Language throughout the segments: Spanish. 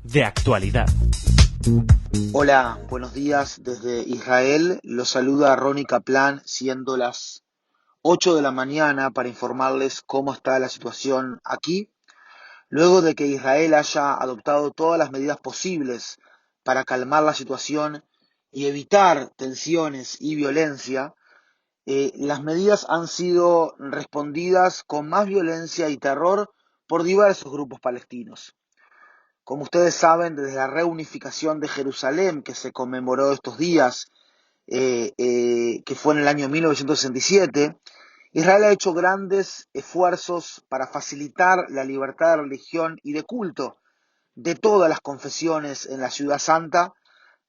De actualidad. Hola, buenos días desde Israel. Los saluda Ronnie Kaplan, siendo las 8 de la mañana para informarles cómo está la situación aquí. Luego de que Israel haya adoptado todas las medidas posibles para calmar la situación y evitar tensiones y violencia, las medidas han sido respondidas con más violencia y terror por diversos grupos palestinos. Como ustedes saben, desde la reunificación de Jerusalén, que se conmemoró estos días, que fue en el año 1967, Israel ha hecho grandes esfuerzos para facilitar la libertad de religión y de culto de todas las confesiones en la Ciudad Santa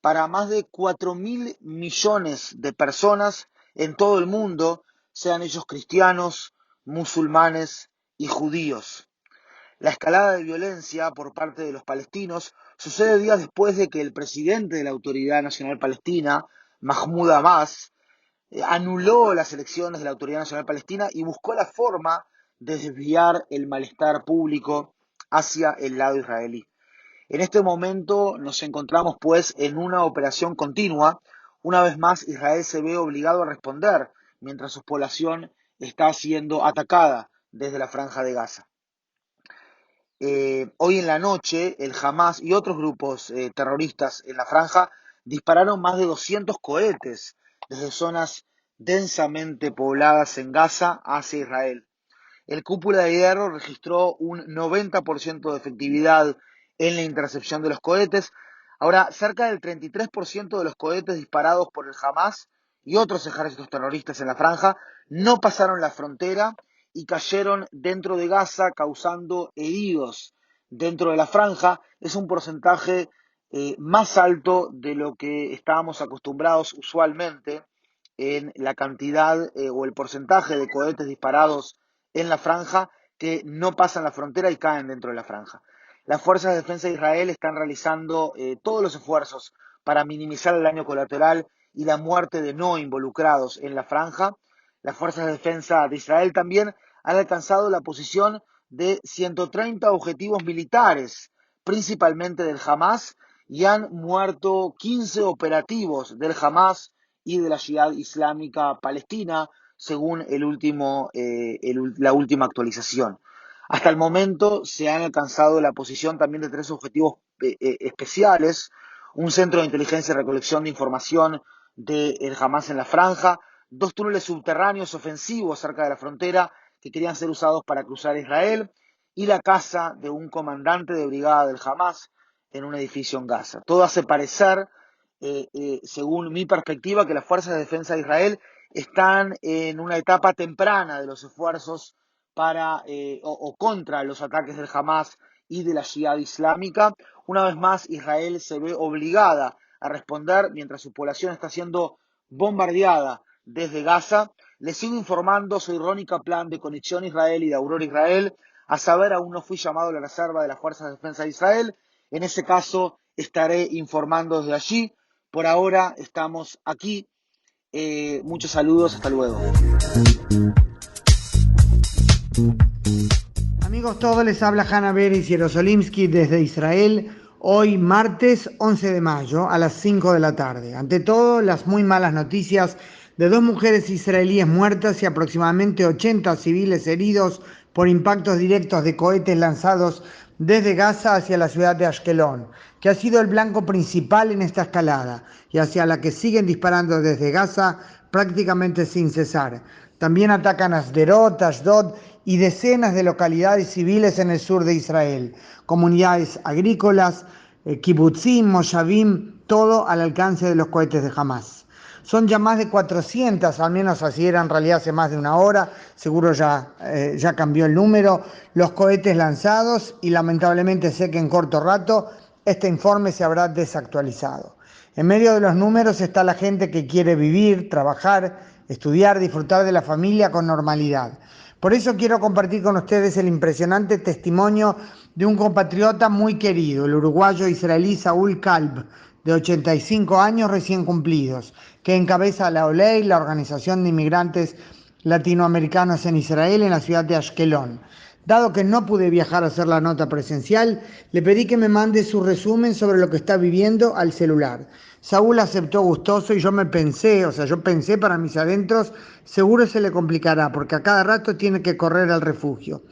para más de 4.000 millones de personas en todo el mundo, sean ellos cristianos, musulmanes y judíos. La escalada de violencia por parte de los palestinos sucede días después de que el presidente de la Autoridad Nacional Palestina, Mahmoud Abbas, anuló las elecciones de la Autoridad Nacional Palestina y buscó la forma de desviar el malestar público hacia el lado israelí. En este momento nos encontramos pues en una operación continua. Una vez más Israel se ve obligado a responder mientras su población está siendo atacada desde la Franja de Gaza. Hoy en la noche el Hamas y otros grupos terroristas en la franja dispararon más de 200 cohetes desde zonas densamente pobladas en Gaza hacia Israel. El Cúpula de Hierro registró un 90% de efectividad en la intercepción de los cohetes. Ahora, cerca del 33% de los cohetes disparados por el Hamas y otros ejércitos terroristas en la franja no pasaron la frontera y cayeron dentro de Gaza, causando heridos dentro de la franja. Es un porcentaje más alto de lo que estábamos acostumbrados usualmente en la cantidad o el porcentaje de cohetes disparados en la franja que no pasan la frontera y caen dentro de la franja. Las fuerzas de defensa de Israel están realizando todos los esfuerzos para minimizar el daño colateral y la muerte de no involucrados en la franja. Las fuerzas de defensa de Israel también han alcanzado la posición de 130 objetivos militares, principalmente del Hamas, y han muerto 15 operativos del Hamas y de la Jihad Islámica Palestina, según la última actualización. Hasta el momento se han alcanzado la posición también de 3 objetivos especiales: un centro de inteligencia y recolección de información del Hamas en la franja, 2 túneles subterráneos ofensivos cerca de la frontera que querían ser usados para cruzar Israel, y la casa de un comandante de brigada del Hamas en un edificio en Gaza. Todo hace parecer, según mi perspectiva, que las fuerzas de defensa de Israel están en una etapa temprana de los esfuerzos para o contra los ataques del Hamas y de la Jihad Islámica. Una vez más, Israel se ve obligada a responder mientras su población está siendo bombardeada desde Gaza. Les sigo informando, soy Ronnie Kaplan de Conexión Israel y de Aurora Israel. A saber, aún no fui llamado a la reserva de las Fuerzas de Defensa de Israel. En ese caso, estaré informando desde allí. Por ahora, estamos aquí. Muchos saludos, hasta luego. Amigos todos, les habla Hanna Beris Yerosolimsky desde Israel. Hoy martes 11 de mayo a las 5 de la tarde. Ante todo, las muy malas noticias de 2 mujeres israelíes muertas y aproximadamente 80 civiles heridos por impactos directos de cohetes lanzados desde Gaza hacia la ciudad de Ashkelon, que ha sido el blanco principal en esta escalada y hacia la que siguen disparando desde Gaza prácticamente sin cesar. También atacan a Sderot, Ashdod y decenas de localidades civiles en el sur de Israel, comunidades agrícolas, kibutzim, moshavim, todo al alcance de los cohetes de Hamas. Son ya más de 400, al menos así era en realidad hace más de una hora, seguro ya cambió el número, los cohetes lanzados, y lamentablemente sé que en corto rato este informe se habrá desactualizado. En medio de los números está la gente que quiere vivir, trabajar, estudiar, disfrutar de la familia con normalidad. Por eso quiero compartir con ustedes el impresionante testimonio de un compatriota muy querido, el uruguayo israelí Saúl Kalb, de 85 años recién cumplidos, que encabeza la OLEI, la Organización de Inmigrantes Latinoamericanos en Israel, en la ciudad de Ashkelon. Dado que no pude viajar a hacer la nota presencial, le pedí que me mande su resumen sobre lo que está viviendo al celular. Saúl aceptó gustoso y yo pensé para mis adentros, seguro se le complicará porque a cada rato tiene que correr al refugio.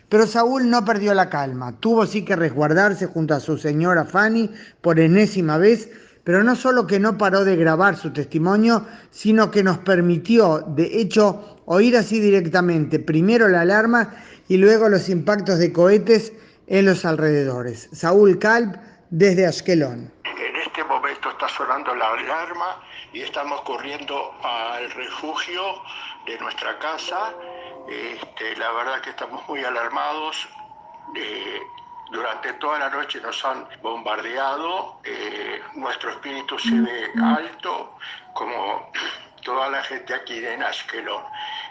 Pero Saúl no perdió la calma, tuvo sí que resguardarse junto a su señora Fanny por enésima vez, pero no solo que no paró de grabar su testimonio, sino que nos permitió, de hecho, oír así directamente, primero la alarma y luego los impactos de cohetes en los alrededores. Saúl Kalb, desde Ashkelon. En este momento está sonando la alarma y estamos corriendo al refugio de nuestra casa. La verdad que estamos muy alarmados. Durante toda la noche nos han bombardeado. Nuestro espíritu se ve alto, como toda la gente aquí en Ashkelon.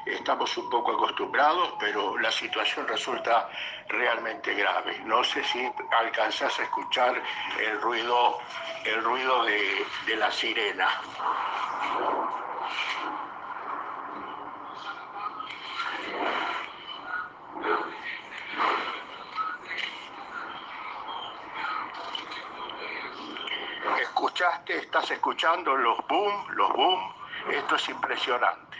Estamos un poco acostumbrados, pero la situación resulta realmente grave. No sé si alcanzás a escuchar el ruido de la sirena. ¿Estás escuchando los boom? Esto es impresionante.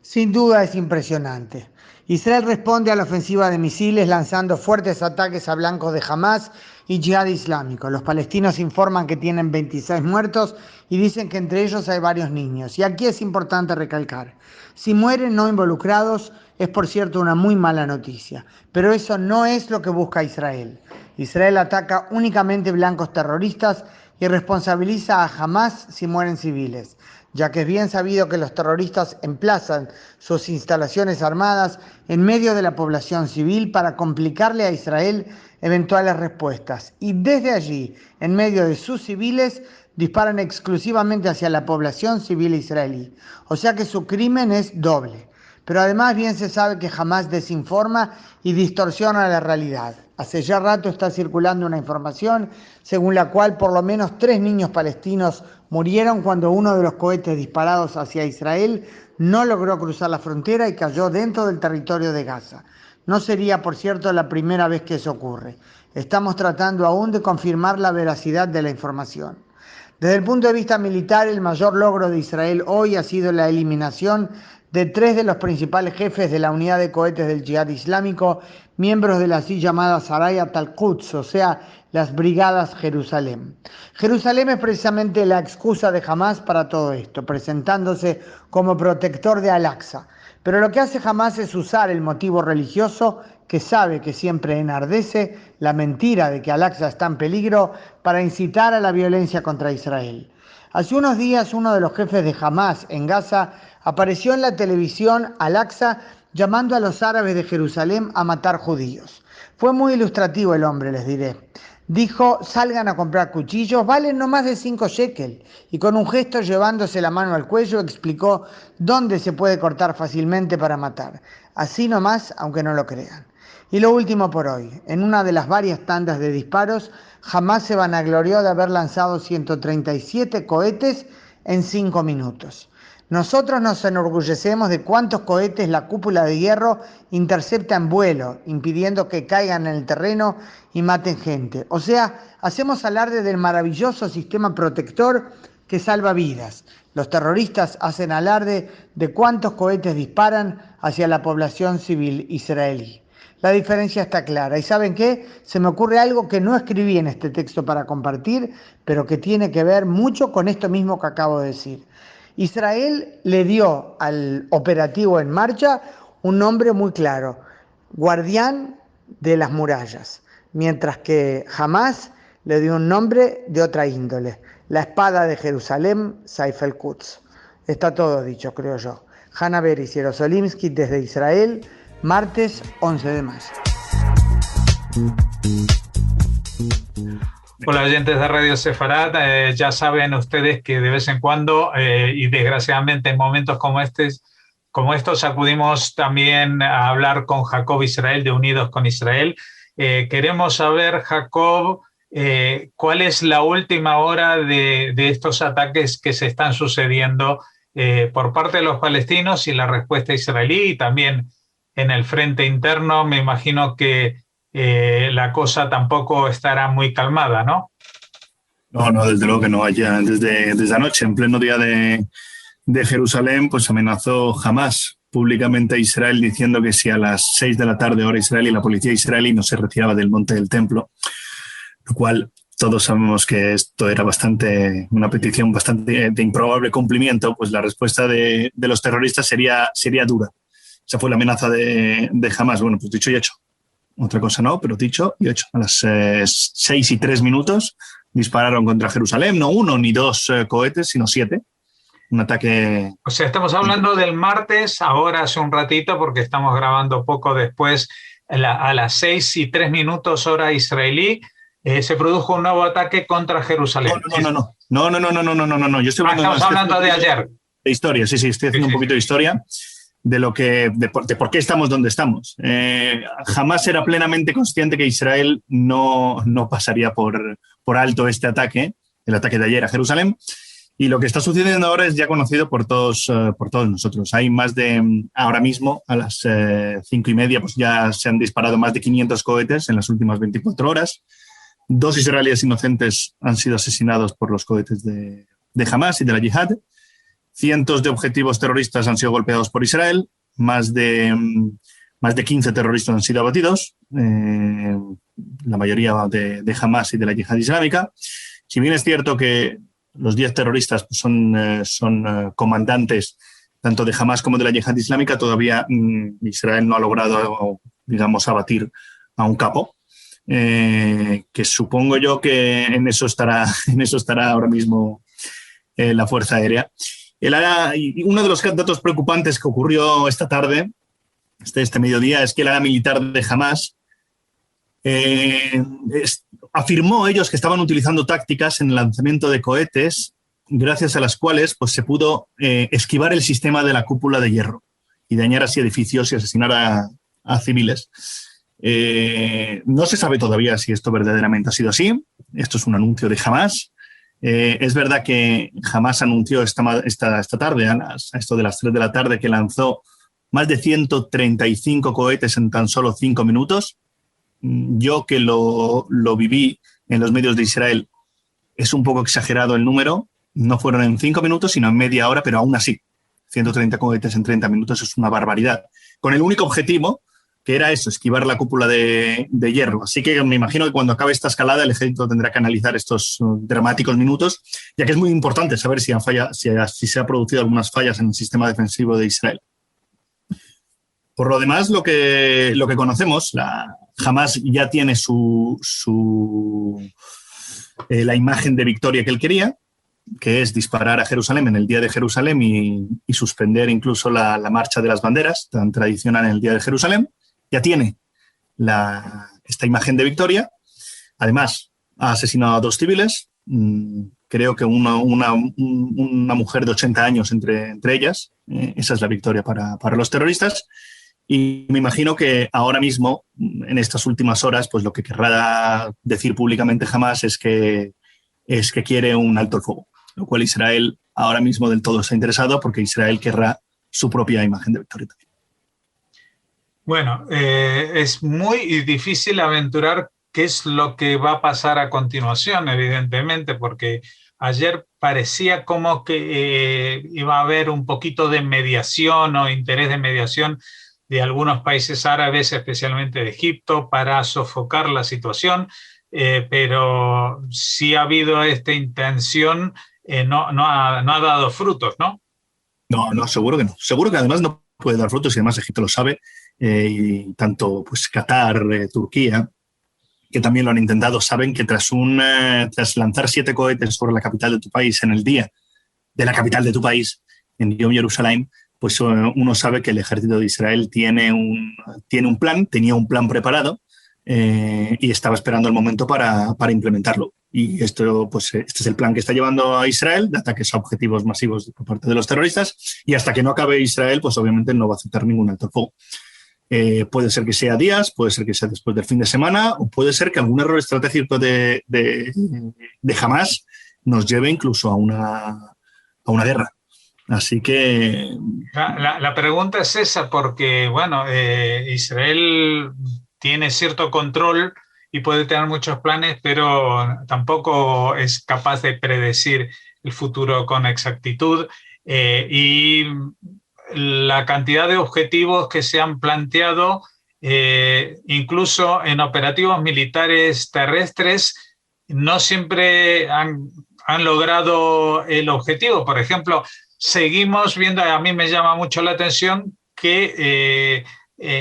Sin duda es impresionante. Israel responde a la ofensiva de misiles lanzando fuertes ataques a blancos de Hamas y Yihad Islámico. Los palestinos informan que tienen 26 muertos y dicen que entre ellos hay varios niños. Y aquí es importante recalcar, si mueren no involucrados es por cierto una muy mala noticia, pero eso no es lo que busca Israel. Israel ataca únicamente blancos terroristas y responsabiliza a Hamas si mueren civiles, ya que es bien sabido que los terroristas emplazan sus instalaciones armadas en medio de la población civil para complicarle a Israel eventuales respuestas. Y desde allí, en medio de sus civiles, disparan exclusivamente hacia la población civil israelí. O sea que su crimen es doble. Pero además bien se sabe que Hamas desinforma y distorsiona la realidad. Hace ya rato está circulando una información según la cual por lo menos 3 niños palestinos murieron cuando uno de los cohetes disparados hacia Israel no logró cruzar la frontera y cayó dentro del territorio de Gaza. No sería, por cierto, la primera vez que eso ocurre. Estamos tratando aún de confirmar la veracidad de la información. Desde el punto de vista militar, el mayor logro de Israel hoy ha sido la eliminación de 3 de los principales jefes de la unidad de cohetes del Yihad Islámico, miembros de la así llamada Sarayat al-Quds, o sea, las Brigadas Jerusalén. Jerusalén es precisamente la excusa de Hamas para todo esto, presentándose como protector de Al-Aqsa. Pero lo que hace Hamas es usar el motivo religioso, que sabe que siempre enardece, la mentira de que Al-Aqsa está en peligro, para incitar a la violencia contra Israel. Hace unos días uno de los jefes de Hamas en Gaza apareció en la televisión Al-Aqsa llamando a los árabes de Jerusalén a matar judíos. Fue muy ilustrativo el hombre, les diré. Dijo, salgan a comprar cuchillos, valen no más de 5 shekel. Y con un gesto llevándose la mano al cuello explicó dónde se puede cortar fácilmente para matar. Así nomás, aunque no lo crean. Y lo último por hoy, en una de las varias tandas de disparos, Hamas se vanaglorió de haber lanzado 137 cohetes en 5 minutos. Nosotros nos enorgullecemos de cuántos cohetes la cúpula de hierro intercepta en vuelo, impidiendo que caigan en el terreno y maten gente. O sea, hacemos alarde del maravilloso sistema protector que salva vidas. Los terroristas hacen alarde de cuántos cohetes disparan hacia la población civil israelí. La diferencia está clara. ¿Y saben qué? Se me ocurre algo que no escribí en este texto para compartir, pero que tiene que ver mucho con esto mismo que acabo de decir. Israel le dio al operativo en marcha un nombre muy claro, guardián de las murallas, mientras que Hamas le dio un nombre de otra índole, la espada de Jerusalén, Saif el-Quds. Está todo dicho, creo yo. Hannah Beris y Jerosolimsky desde Israel, martes 11 de mayo. Hola oyentes de Radio Sefarad, ya saben ustedes que de vez en cuando y desgraciadamente en momentos como estos acudimos también a hablar con Jacob Israel de Unidos con Israel. Queremos saber, Jacob, cuál es la última hora de estos ataques que se están sucediendo por parte de los palestinos y la respuesta israelí, y también en el frente interno me imagino que la cosa tampoco estará muy calmada, ¿no? No, desde luego que no. Desde anoche, en pleno día de Jerusalén, pues amenazó Hamás públicamente a Israel diciendo que si a las 6 de la tarde hora israelí la policía israelí no se retiraba del monte del templo, lo cual todos sabemos que esto era una petición bastante de improbable cumplimiento, pues la respuesta de los terroristas sería dura. Esa fue la amenaza de Hamás. Bueno, pues dicho y hecho. Otra cosa no, pero dicho y hecho. A las 6:03 dispararon contra Jerusalén, no 1 ni 2 cohetes, sino 7. Un ataque... O sea, estamos hablando del martes, ahora hace un ratito, porque estamos grabando poco después, a las 6:03 hora israelí, se produjo un nuevo ataque contra Jerusalén. No. Yo estoy estamos hablando de ayer. De historia, sí, estoy haciendo un poquito de historia de por qué estamos donde estamos. Jamás era plenamente consciente que Israel no pasaría por alto este ataque, el ataque de ayer a Jerusalén. Y lo que está sucediendo ahora es ya conocido por todos nosotros. Hay ahora mismo, a las 5:30, pues ya se han disparado más de 500 cohetes en las últimas 24 horas. 2 israelíes inocentes han sido asesinados por los cohetes de Hamás y de la Yihad. Cientos de objetivos terroristas han sido golpeados por Israel. Más de 15 terroristas han sido abatidos, la mayoría de Hamás y de la Yihad Islámica. Si bien es cierto que los 10 terroristas son comandantes tanto de Hamás como de la Yihad Islámica, todavía Israel no ha logrado, digamos, abatir a un capo, que supongo yo que en eso estará ahora mismo la Fuerza Aérea. Uno de los datos preocupantes que ocurrió esta tarde, este mediodía, es que el área militar de Hamás afirmó ellos que estaban utilizando tácticas en el lanzamiento de cohetes gracias a las cuales pues, se pudo esquivar el sistema de la cúpula de hierro y dañar así edificios y asesinar a civiles. No se sabe todavía si esto verdaderamente ha sido así. Esto es un anuncio de Hamás. Es verdad que Hamás anunció esta tarde, a esto de las 3 de la tarde, que lanzó más de 135 cohetes en tan solo 5 minutos. Yo que lo viví en los medios de Israel, es un poco exagerado el número. No fueron en 5 minutos, sino en media hora, pero aún así, 130 cohetes en 30 minutos es una barbaridad. Con el único objetivo, que era eso, esquivar la cúpula de hierro. Así que me imagino que cuando acabe esta escalada el ejército tendrá que analizar estos dramáticos minutos, ya que es muy importante saber si se ha producido algunas fallas en el sistema defensivo de Israel. Por lo demás, lo que conocemos, Hamás ya tiene la imagen de victoria que él quería, que es disparar a Jerusalén en el Día de Jerusalén y suspender incluso la marcha de las banderas, tan tradicional en el Día de Jerusalén. Ya tiene esta imagen de victoria. Además, ha asesinado a 2 civiles, creo que una mujer de 80 años entre ellas. Esa es la victoria para los terroristas. Y me imagino que ahora mismo, en estas últimas horas, pues lo que querrá decir públicamente Hamás es que quiere un alto el fuego, lo cual Israel ahora mismo del todo está interesado, porque Israel querrá su propia imagen de victoria también. Bueno, es muy difícil aventurar qué es lo que va a pasar a continuación, evidentemente, porque ayer parecía como que iba a haber un poquito de mediación o interés de mediación de algunos países árabes, especialmente de Egipto, para sofocar la situación, pero sí ha habido esta intención, no ha dado frutos, ¿no? No, seguro que no. Seguro que además no puede dar frutos, y además Egipto lo sabe. Y tanto pues Qatar, Turquía, que también lo han intentado, saben que tras lanzar 7 cohetes sobre la capital de tu país en el día de la capital de tu país, en Yom Jerusalén, pues uno sabe que el ejército de Israel tenía un plan preparado, y estaba esperando el momento para implementarlo. Y este es el plan que está llevando a Israel, de ataques a objetivos masivos por parte de los terroristas, y hasta que no acabe Israel, pues obviamente no va a aceptar ningún alto el fuego. Puede ser que sea días, puede ser que sea después del fin de semana, o puede ser que algún error estratégico de Hamás nos lleve incluso a una guerra. Así que... La pregunta es esa porque, bueno, Israel tiene cierto control y puede tener muchos planes, pero tampoco es capaz de predecir el futuro con exactitud. Y la cantidad de objetivos que se han planteado, incluso en operativos militares terrestres, no siempre han logrado el objetivo. Por ejemplo, seguimos viendo, a mí me llama mucho la atención que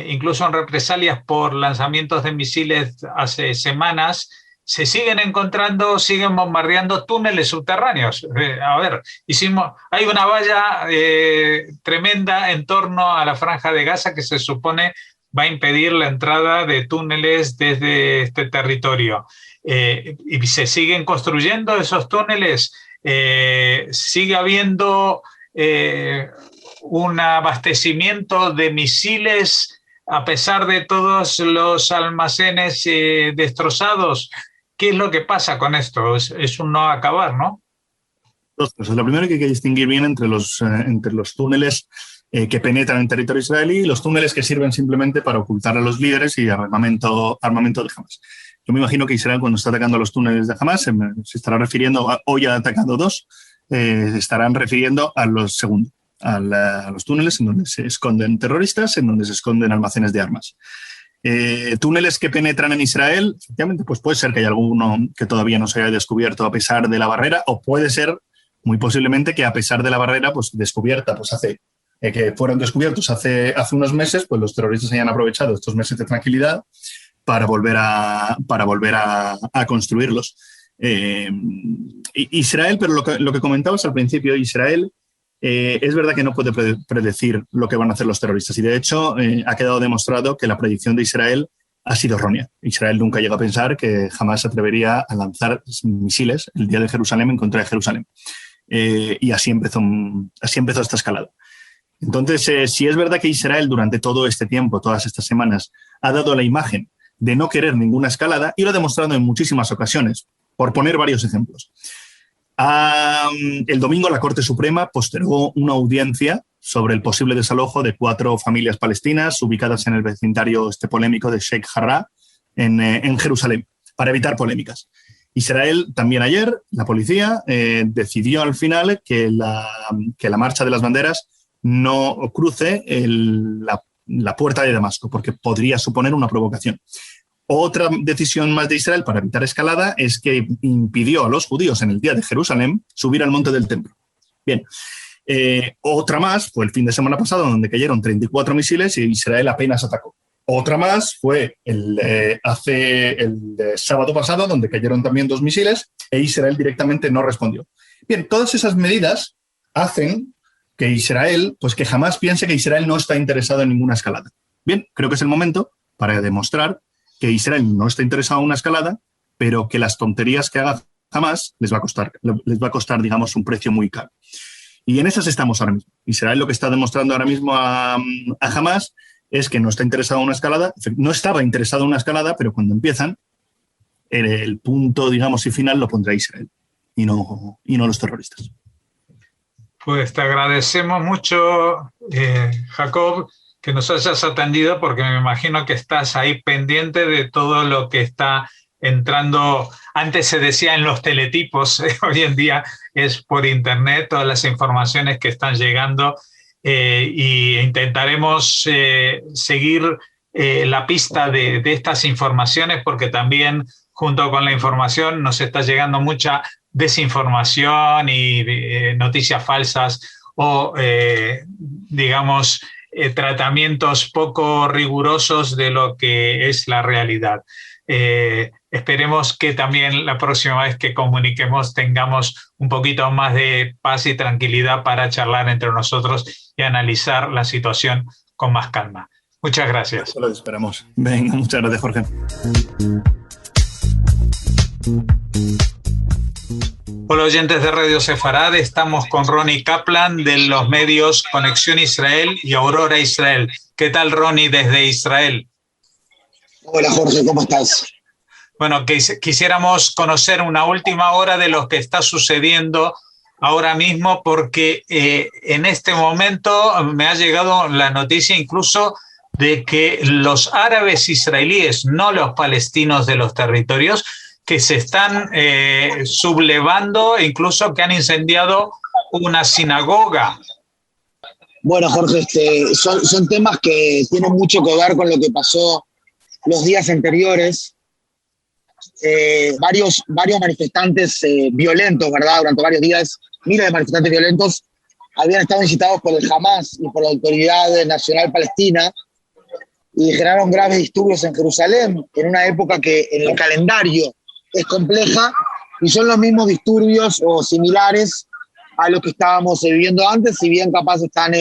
incluso en represalias por lanzamientos de misiles hace semanas, se siguen encontrando, siguen bombardeando túneles subterráneos. A ver, hay una valla tremenda en torno a la Franja de Gaza que se supone va a impedir la entrada de túneles desde este territorio. Y se siguen construyendo esos túneles. Sigue habiendo un abastecimiento de misiles a pesar de todos los almacenes destrozados. ¿Qué es lo que pasa con esto? Es un no acabar, ¿no? Dos cosas. Lo primero, que hay que distinguir bien entre los túneles que penetran en territorio israelí y los túneles que sirven simplemente para ocultar a los líderes y armamento de Hamas. Yo me imagino que Israel, cuando está atacando los túneles de Hamas, se estará refiriendo, hoy ha atacado dos, se estarán refiriendo a los segundos, a los túneles en donde se esconden terroristas, en donde se esconden almacenes de armas. Túneles que penetran en Israel, efectivamente, pues puede ser que haya alguno que todavía no se haya descubierto a pesar de la barrera, o puede ser, muy posiblemente, que a pesar de la barrera, pues descubierta, pues que fueron descubiertos hace unos meses, pues los terroristas hayan aprovechado estos meses de tranquilidad para volver a construirlos. Israel, pero lo que comentabas al principio, Israel, es verdad que no puede predecir lo que van a hacer los terroristas, y de hecho ha quedado demostrado que la predicción de Israel ha sido errónea. Israel nunca llegó a pensar que jamás se atrevería a lanzar misiles el día de Jerusalén en contra de Jerusalén. Y así empezó esta escalada. Entonces, si es verdad que Israel durante todo este tiempo, todas estas semanas, ha dado la imagen de no querer ninguna escalada, y lo ha demostrado en muchísimas ocasiones, por poner varios ejemplos. El domingo la Corte Suprema postergó una audiencia sobre el posible desalojo de 4 familias palestinas ubicadas en el vecindario polémico de Sheikh Jarrah en Jerusalén, para evitar polémicas. Israel también ayer, la policía, decidió al final que la marcha de las banderas no cruce la puerta de Damasco, porque podría suponer una provocación. Otra decisión más de Israel para evitar escalada es que impidió a los judíos en el día de Jerusalén subir al monte del templo. Bien, otra más fue el fin de semana pasado, donde cayeron 34 misiles y Israel apenas atacó. Otra más fue el sábado pasado, donde cayeron también 2 misiles e Israel directamente no respondió. Bien, todas esas medidas hacen que Israel, pues que jamás piense que Israel no está interesado en ninguna escalada. Bien, creo que es el momento para demostrar que Israel no está interesado en una escalada, pero que las tonterías que haga Hamas les va a costar, digamos, un precio muy caro. Y en esas estamos ahora mismo. Israel lo que está demostrando ahora mismo a Hamas es que no está interesado en una escalada, no estaba interesado en una escalada, pero cuando empiezan, el punto, digamos, y final lo pondrá Israel y no los terroristas. Pues te agradecemos mucho, Jacob, que nos hayas atendido, porque me imagino que estás ahí pendiente de todo lo que está entrando. Antes se decía en los teletipos, hoy en día es por internet, todas las informaciones que están llegando, y intentaremos seguir la pista de estas informaciones, porque también junto con la información nos está llegando mucha desinformación y noticias falsas o, digamos, tratamientos poco rigurosos de lo que es la realidad. Esperemos que también la próxima vez que comuniquemos tengamos un poquito más de paz y tranquilidad para charlar entre nosotros y analizar la situación con más calma. Muchas gracias. Eso lo esperamos. Venga, muchas gracias, Jorge. Hola, oyentes de Radio Sefarad, estamos con Ronnie Kaplan de los medios Conexión Israel y Aurora Israel. ¿Qué tal, Ronnie, desde Israel? Hola, Jorge, ¿cómo estás? Bueno, quisiéramos conocer una última hora de lo que está sucediendo ahora mismo porque en este momento me ha llegado la noticia incluso de que los árabes israelíes, no los palestinos de los territorios, que se están sublevando, incluso que han incendiado una sinagoga. Bueno, Jorge, son temas que tienen mucho que ver con lo que pasó los días anteriores. Varios manifestantes violentos, ¿verdad? Durante varios días, miles de manifestantes violentos habían estado incitados por el Hamas y por la Autoridad Nacional Palestina y generaron graves disturbios en Jerusalén, en una época que en el calendario es compleja, y son los mismos disturbios o similares a lo que estábamos viviendo antes, si bien capaz están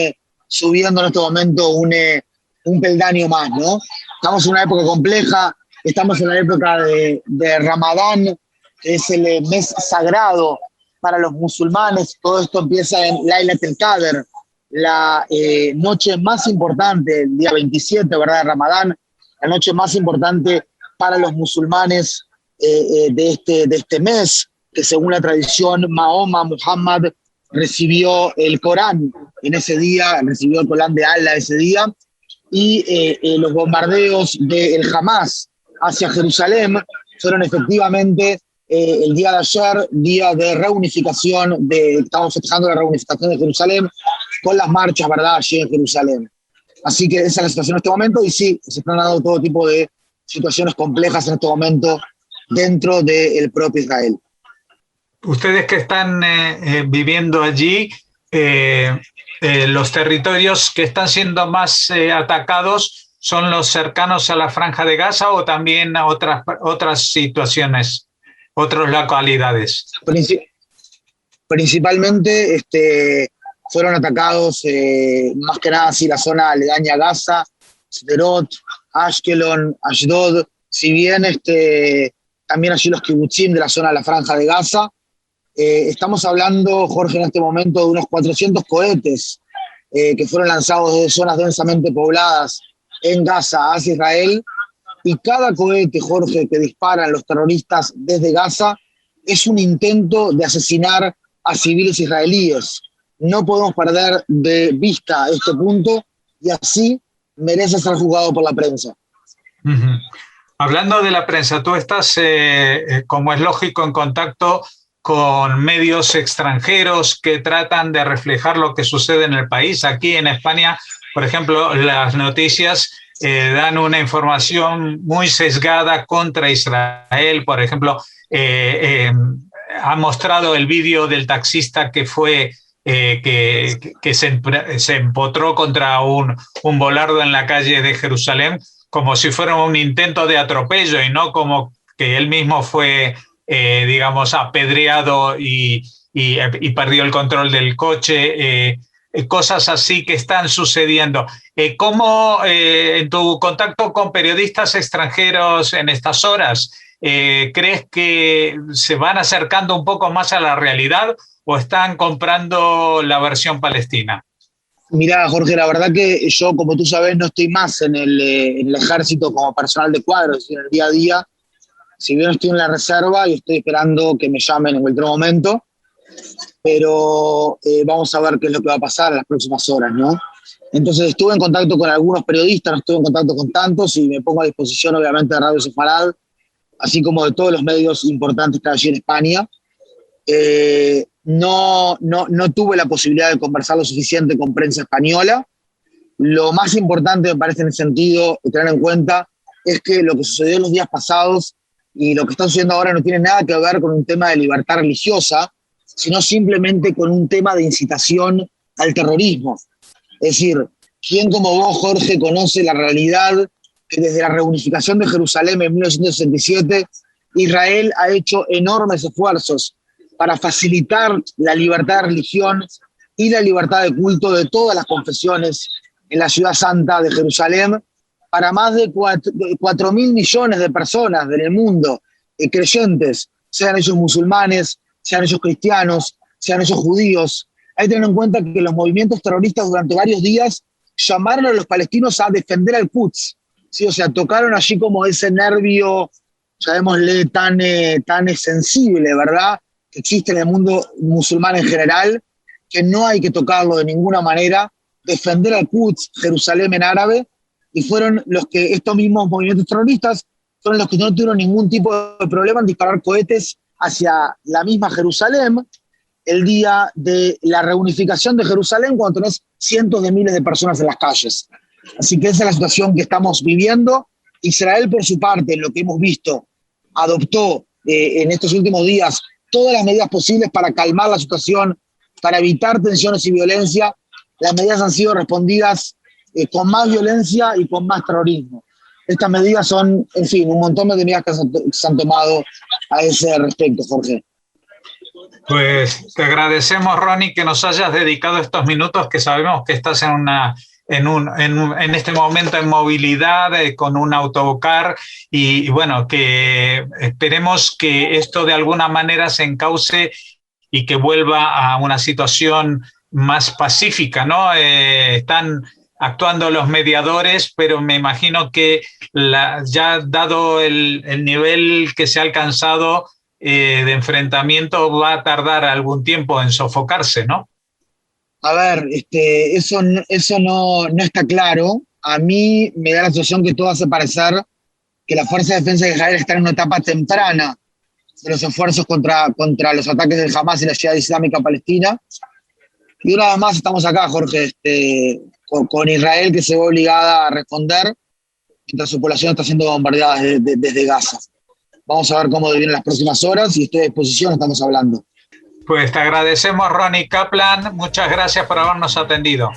subiendo en este momento un peldaño más, ¿no? Estamos en una época compleja, estamos en la época de Ramadán, que es el mes sagrado para los musulmanes. Todo esto empieza en Laylat el-Qadr, la noche más importante, el día 27, ¿verdad?, de Ramadán, la noche más importante para los musulmanes de este mes, que según la tradición, Muhammad recibió el Corán en ese día, recibió el Corán de Allah ese día, y los bombardeos del Hamas hacia Jerusalén fueron efectivamente el día de ayer, día de reunificación, estamos festejando la reunificación de Jerusalén con las marchas, ¿verdad?, allí en Jerusalén. Así que esa es la situación en este momento, y sí, se están dando todo tipo de situaciones complejas en este momento dentro del propio Israel. Ustedes que están viviendo allí, los territorios que están siendo más atacados son los cercanos a la Franja de Gaza, o también a otras situaciones, otras localidades. Principalmente fueron atacados más que nada así la zona aledaña a Gaza, Sderot, Ashkelon, Ashdod, si bien también allí los kibutzim de la zona de la Franja de Gaza. Estamos hablando, Jorge, en este momento de unos 400 cohetes que fueron lanzados desde zonas densamente pobladas en Gaza hacia Israel, y cada cohete, Jorge, que disparan los terroristas desde Gaza es un intento de asesinar a civiles israelíes. No podemos perder de vista este punto, y así merece ser juzgado por la prensa. Uh-huh. Hablando de la prensa, tú estás, como es lógico, en contacto con medios extranjeros que tratan de reflejar lo que sucede en el país. Aquí en España, por ejemplo, las noticias dan una información muy sesgada contra Israel. Por ejemplo, ha mostrado el vídeo del taxista que fue que se empotró contra un volardo en la calle de Jerusalén, como si fuera un intento de atropello, y no como que él mismo fue digamos, apedreado y perdió el control del coche, cosas así que están sucediendo. ¿Cómo en tu contacto con periodistas extranjeros en estas horas, crees que se van acercando un poco más a la realidad o están comprando la versión palestina? Mirá, Jorge, la verdad que yo, como tú sabes, no estoy más en el ejército como personal de cuadro, es decir, en el día a día. Si bien estoy en la reserva y estoy esperando que me llamen en cualquier momento, pero vamos a ver qué es lo que va a pasar en las próximas horas, ¿no? Entonces estuve en contacto con algunos periodistas, no estuve en contacto con tantos, y me pongo a disposición obviamente de Radio Sefarad, así como de todos los medios importantes que hay allí en España. No tuve la posibilidad de conversar lo suficiente con prensa española. Lo más importante, me parece, en ese sentido, tener en cuenta, es que lo que sucedió en los días pasados y lo que está sucediendo ahora no tiene nada que ver con un tema de libertad religiosa, sino simplemente con un tema de incitación al terrorismo. Es decir, ¿quién como vos, Jorge, conoce la realidad que desde la reunificación de Jerusalén en 1967, Israel ha hecho enormes esfuerzos para facilitar la libertad de religión y la libertad de culto de todas las confesiones en la ciudad santa de Jerusalén, para más de 4.000 millones de personas en el mundo, creyentes, sean ellos musulmanes, sean ellos cristianos, sean ellos judíos? Hay que tener en cuenta que los movimientos terroristas durante varios días llamaron a los palestinos a defender al Quds, ¿sí? O sea, tocaron allí como ese nervio, llamémosle, tan sensible, ¿verdad?, que existe en el mundo musulmán en general, que no hay que tocarlo de ninguna manera, defender al Quds, Jerusalén en árabe, y fueron los que estos mismos movimientos terroristas fueron los que no tuvieron ningún tipo de problema en disparar cohetes hacia la misma Jerusalén el día de la reunificación de Jerusalén, cuando tenés cientos de miles de personas en las calles. Así que esa es la situación que estamos viviendo. Israel, por su parte, lo que hemos visto, adoptó en estos últimos días todas las medidas posibles para calmar la situación, para evitar tensiones y violencia. Las medidas han sido respondidas con más violencia y con más terrorismo. Estas medidas son, en fin, un montón de medidas que se han tomado a ese respecto, Jorge. Pues te agradecemos, Ronnie, que nos hayas dedicado estos minutos, que sabemos que estás en este momento en movilidad con un autocar y bueno, que esperemos que esto de alguna manera se encauce y que vuelva a una situación más pacífica, ¿no? Están actuando los mediadores, pero me imagino que ya dado el nivel que se ha alcanzado de enfrentamiento, va a tardar algún tiempo en sofocarse, ¿no? A ver, eso no está claro. A mí me da la sensación que todo hace parecer que la Fuerza de Defensa de Israel está en una etapa temprana de los esfuerzos contra los ataques del Hamas y la Jihad Islámica Palestina. Y una vez más estamos acá, Jorge, con Israel, que se ve obligada a responder mientras su población está siendo bombardeada desde Gaza. Vamos a ver cómo vienen las próximas horas y estoy a disposición, estamos hablando. Pues te agradecemos, Ronnie Kaplan. Muchas gracias por habernos atendido.